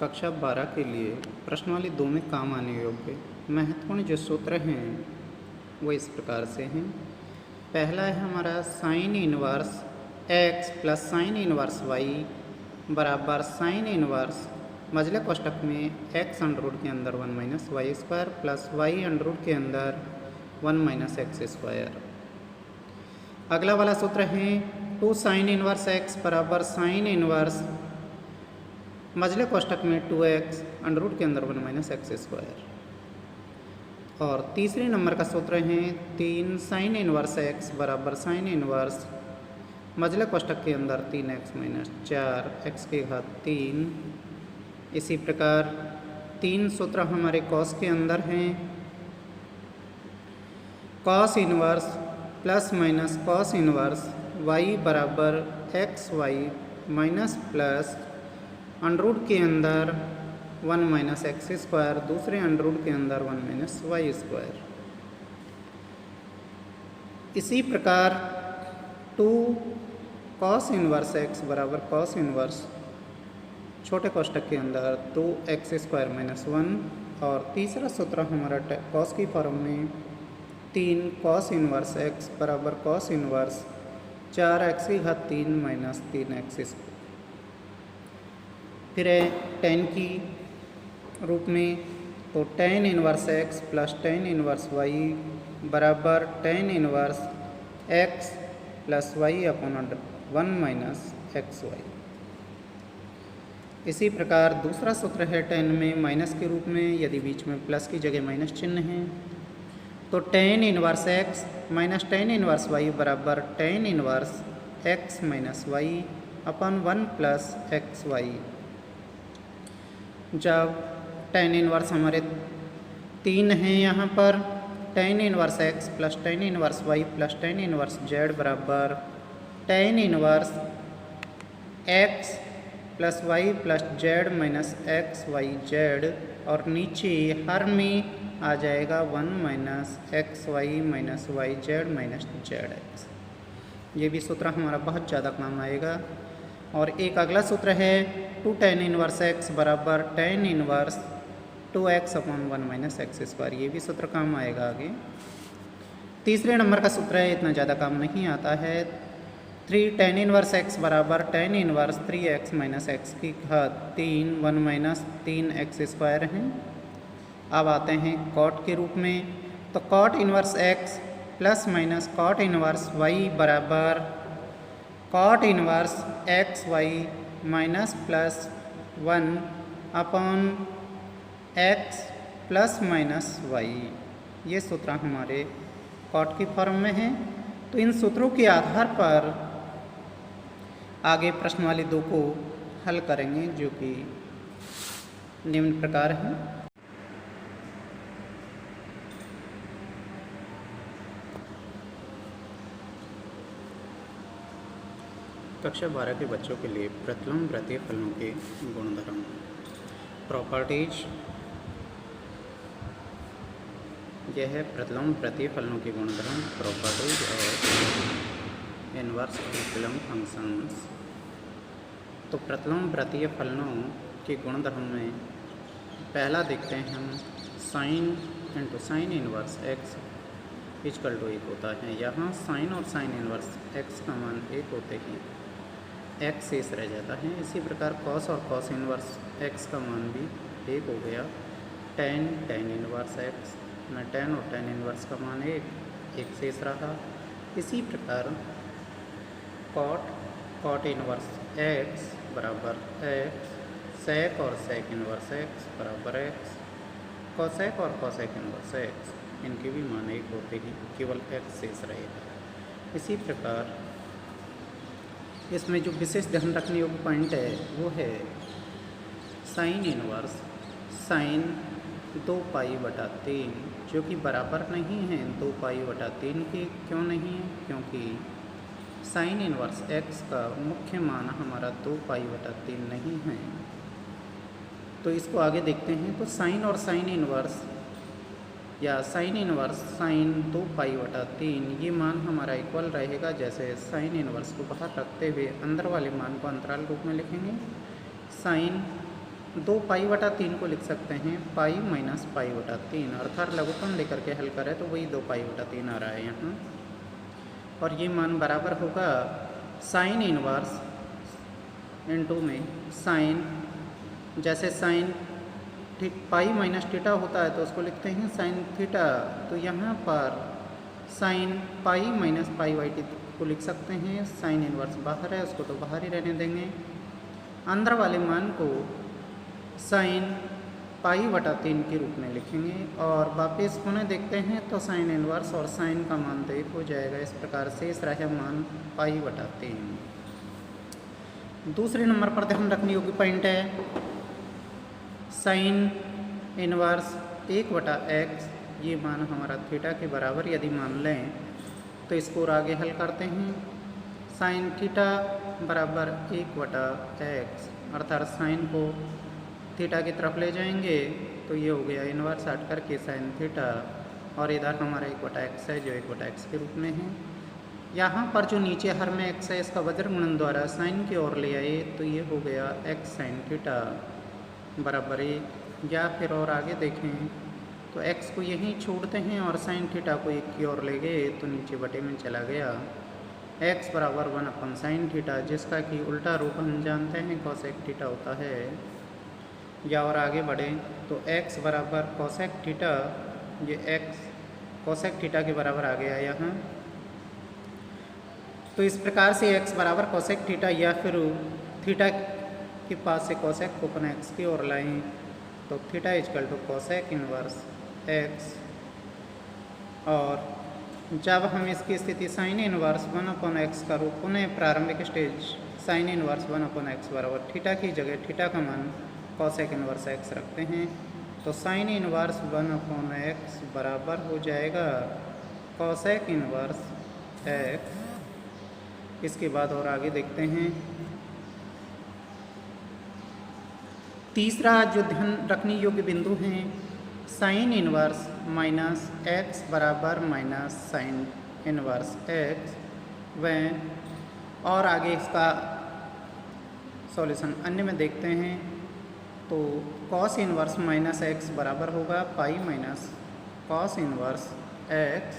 कक्षा 12 के लिए प्रश्नावली 2 में काम आने योग्य महत्वपूर्ण जो सूत्र हैं वो इस प्रकार से हैं। पहला है हमारा sine inverse x plus sine inverse y बराबर साइन इनवर्स मजले कोष्टक में x अंडर रूट के अंदर 1 minus Y square plus y under root के अंदर 1 माइनस एक्स स्क्वायर। अगला वाला सूत्र है 2 साइन इनवर्स x बराबर साइन इनवर्स मजले कोष्टक में 2x अंडर रूट के अंदर 1 माइनस एक्स स्क्वायर। और तीसरे नंबर का सूत्र है 3 साइन इनवर्स x बराबर साइन इनवर्स मजले कोष्टक के अंदर 3x माइनस 4 x की घात 3। इसी प्रकार 3 सूत्र हमारे कॉस के अंदर हैं। Cos inverse plus minus cos inverse y बराबर X Y minus plus under root के अंदर 1 माइनस एक्स स्क्वायर दूसरे अंडर रूट के अंदर 1 माइनस वाई स्क्वायर। इसी प्रकार 2 कॉस इनवर्स x बराबर कॉस इनवर्स छोटे कोष्टक के अंदर 2 एक्स स्क्वायर माइनस 1। और तीसरा सूत्र हमारा कॉस की फॉर्म में 3 कॉस इनवर्स x बराबर कॉस इनवर्स 4x की घात 3 माइनस 3x स्क्वायर। फिर है टेन की रूप में तो tan inverse x plus tan inverse y बराबर tan inverse x plus y upon 1 minus X Y. इसी प्रकार दूसरा सूत्र है टेन में माइनस के रूप में, यदि बीच में प्लस की जगह माइनस चिन्ह है तो tan inverse x minus tan inverse y बराबर tan inverse x minus y upon 1 plus X Y. जब टेन इनवर्स हमारे 3 हैं यहाँ पर tan inverse x plus tan inverse y plus tan inverse z बराबर tan inverse x plus y plus z minus X Y Z. और नीचे हर में आ जाएगा 1 minus X Y minus Y Z minus Z X. ये भी सूत्र हमारा बहुत ज़्यादा काम आएगा। और एक अगला सूत्र है 2 टेन इनवर्स x बराबर tan inverse 2x upon 1 minus X square. ये भी सूत्र काम आएगा आगे। तीसरे नंबर का सूत्र है, इतना ज़्यादा काम नहीं आता है, 3 टेन इनवर्स x बराबर tan inverse 3x minus x की घात 3 1 माइनस 3 एक्स स्क्वायर हैं। अब आते हैं कॉट के रूप में तो cot inverse x plus minus cot inverse y बराबर cot inverse X Y minus plus 1 upon X plus minus Y. ये सूत्र हमारे कॉट की फॉर्म में है। तो इन सूत्रों के आधार पर आगे प्रश्नावली 2 को हल करेंगे, जो कि निम्न प्रकार है। कक्षा 12 के बच्चों के लिए प्रतिलोम वृत्तीय फलनों के गुणधर्म प्रॉपर्टीज। यह है प्रतिलोम वृत्तीय फलनों के गुणधर्म प्रॉपर्टीज और इनवर्स इक्विलिब्रियम फंक्शंस। तो प्रतिलोम वृत्तीय फलनों के गुणधर्म में पहला देखते हैं हम sine into sine inverse x equal to 1 होता है। यहाँ साइन और साइन इनवर्स x का मान 1 होते ही x शेष रह जाता है। इसी प्रकार कॉस और कॉस इनवर्स x का मान भी 1 हो गया। टेन टेन इनवर्स x में टेन और टेन इनवर्स का मान 1 शेष रहा। इसी प्रकार कॉट कॉट इनवर्स x बराबर x सेक और सेक इनवर्स x बराबर x कोसेक और कोसेक इनवर्स x इनके भी मान 1 होते ही केवल x शेष रहेगा। इसी प्रकार इसमें जो विशेष ध्यान रखने योग्य पॉइंट है वो है साइन इनवर्स साइन 2 पाई बटा 3, जो कि बराबर नहीं है 2 पाई बटा 3 के। क्यों नहीं है? क्योंकि साइन इनवर्स x का मुख्य मान हमारा 2 पाई बटा 3 नहीं है। तो इसको आगे देखते हैं। तो साइन और साइन इनवर्स या साइन इनवर्स साइन 2 पाई बटा 3 ये मान हमारा इक्वल रहेगा। जैसे साइन इनवर्स को बाहर रखते हुए अंदर वाले मान को अंतराल रूप में लिखेंगे। साइन 2 पाई बटा 3 को लिख सकते हैं पाई माइनस पाई बटा 3, अर्थात लघुत्तम लेकर के हल करें तो वही 2 पाई बटा 3 आ रहा है यहाँ। और ये मान बराबर होगा साइन इनवर्स इनटू में साइन, जैसे साइन पाई माइनस थीटा होता है तो उसको लिखते हैं साइन थीटा, तो यहाँ पर sine pi minus pi by T को लिख सकते हैं। साइन इनवर्स बाहर है, उसको तो बाहर ही रहने देंगे। अंदर वाले मान को साइन पाई बटा 3 के रूप में लिखेंगे और वापस पुनः देखते हैं तो साइन इनवर्स और साइन का मान तो 1 हो जाएगा। इस प्रकार से इस रहा मान पाई बटा 3। दूसरे नंबर पर ध्यान रखने योग्य पॉइंट है साइन इनवर्स 1 बटा एक्स, ये मान हमारा थीटा के बराबर यदि मान लें तो इसको और आगे हल करते हैं। साइन थीटा बराबर 1 बटा एक्स, अर्थात साइन को थीटा की तरफ ले जाएंगे तो ये हो गया इनवर्स हट करके साइन थीटा, और इधर हमारा 1 बटा एक्स है जो 1 बटा एक्स के रूप में है। यहाँ पर जो नीचे हर में एक्स है इसका वज्र गुणन द्वारा साइन की ओर ले आए तो ये हो गया एक्स साइन थीटा बराबर 1, या फिर और आगे देखें तो x को यहीं छोड़ते हैं और साइन थीटा को 1 की ओर ले गए तो नीचे बटे में चला गया। x बराबर 1 साइन थीटा, जिसका कि उल्टा रूप हम जानते हैं कोसेक थीटा होता है। या और आगे बढ़े तो x बराबर कोसेक थीटा, ये x कोसेक थीटा के बराबर आ गया यहाँ। तो इस प्रकार से x बराबर कोसेक थीटा या फिर थीटा के पास से कोसेक को अपन x की ओर लाएँ तो theta is equal to cosec inverse x, और जब हम इसकी स्थिति साइन इनवर्स 1/x का रूप पुनः प्रारंभिक स्टेज साइन इनवर्स 1/x बराबर थीटा की जगह थीटा का मान कोसेक इनवर्स x रखते हैं तो साइन इनवर्स 1/x बराबर हो जाएगा कोसेक इनवर्स x। इसके बाद और आगे देखते हैं तीसरा जो ध्यान रखने योग्य बिंदु हैं साइन इनवर्स माइनस एक्स बराबर माइनस साइन इनवर्स एक्स, वह और आगे इसका सॉल्यूशन अन्य में देखते हैं तो कॉस इनवर्स माइनस एक्स बराबर होगा pi minus cos inverse x,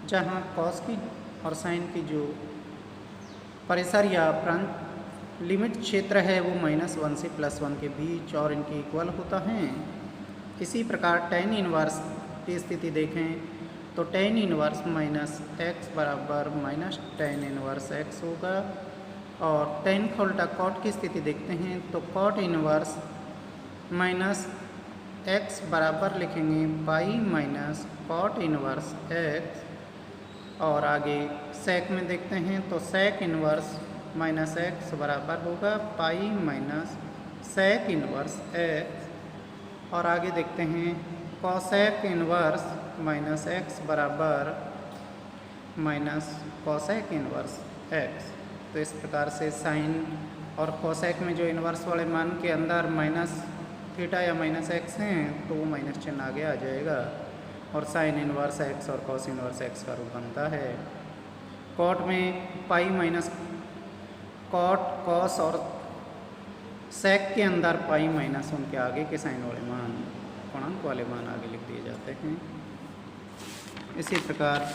जहाँ कॉस की और साइन की जो परिसर या प्रांत लिमिट क्षेत्र है वो -1 से +1 के बीच और इनके इक्वल होता है। इसी प्रकार टेन इनवर्स की स्थिति देखें तो टेन इनवर्स माइनस एक्स बराबर माइनस टेन इनवर्स एक्स होगा, और टेन का उल्टा कॉट की स्थिति देखते हैं तो कॉट इनवर्स माइनस एक्स बराबर लिखेंगे pi minus cot inverse X, और आगे सेक में देखते हैं तो सेक इनवर्स माइनस एक्स बराबर होगा pi minus sec inverse X, और आगे देखते हैं कॉसेक इनवर्स माइनस एक्स बराबर माइनस कॉसेक इनवर्स एक्स। तो इस प्रकार से साइन और कॉसेक में जो इनवर्स वाले मान के अंदर माइनस थीटा या माइनस एक्स हैं तो वो माइनस चिन्ह आगे आ जाएगा, और साइन इनवर्स एक्स और कॉस इनवर्स एक्स का रूप बनता है। कॉट में पाई माइनस कॉट कॉस और सेक के अंदर पाई माइनस उनके आगे के साइन वाले मान, पूर्णांक वाले मान आगे लिख दिए जाते हैं। इसी प्रकार